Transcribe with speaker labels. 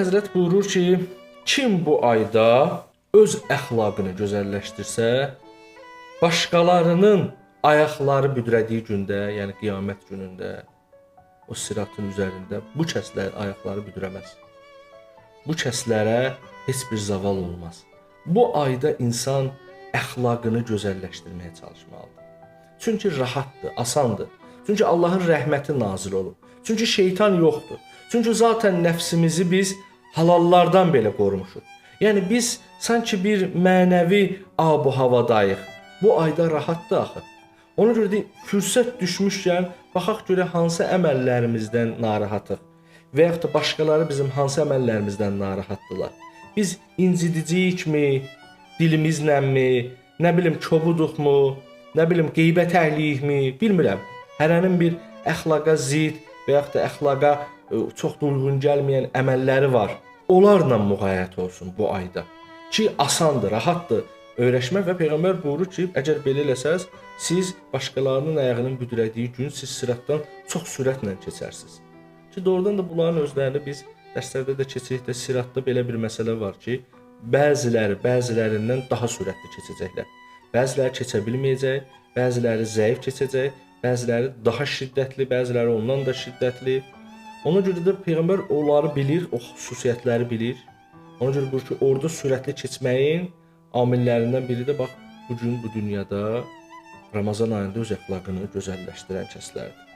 Speaker 1: Həzrət buyurur ki, kim bu ayda öz əxlaqını gözəlləşdirsə, başqalarının ayaqları büdrədiyi gündə, yəni qiyamət günündə, o siratın üzərində bu kəslər ayaqları büdrəməz. Bu kəslərə heç bir zaval olmaz. Bu ayda insan əxlaqını gözəlləşdirməyə çalışmalıdır. Çünki rahatdır, asandır. Çünki Allahın rəhməti nazil olub. Çünki şeytan yoxdur. Çünki zaten nəfsimizi biz halallardan belə qorumuşuq. Yəni biz sanki bir mənəvi ab-u havadayıq. Bu ayda rahatdır axı. Ona görə də fürsət düşmüşkən baxaq görə hansı əməllərimizdən narahatıq və yaxud da başqaları bizim hansı əməllərimizdən narahatdılar. Biz incidiciyikmi, dilimizlənmi, nə bilim kobuduqmu, nə bilim qeybət əhliyikmi, bilmirəm. Hərənin bir əxlaqa zid və yaxud da əxlaqa çox da uyğun gəlməyən əməlləri var. Onlarla müğayət olsun bu ayda. Ki asandır, rahatdır öyrəşmək və Peyğəmbər buyurur ki, əgər belə eləsəz, siz başqalarının ayağının büdrədiyi gün siz sıratdan çox sürətlə keçərsiniz. Ki doğrudan da bunların özlərini biz dərslərdə də keçirik də siratda belə bir məsələ var ki, bəzilərindən daha sürətli keçəcəklər. Bəziləri keçə bilməyəcək, bəziləri zəif keçəcək, bəziləri daha şiddətli, bəziləri ondan da şiddətli. Ona görə də Peyğəmbər onları bilir, o xüsusiyyətləri bilir. Ona görə buyurur ki, orada sürətli keçməyin amillərindən biri də bax bu gün bu dünyada Ramazan ayında öz əxlaqını gözəlləşdirən kəslərdir.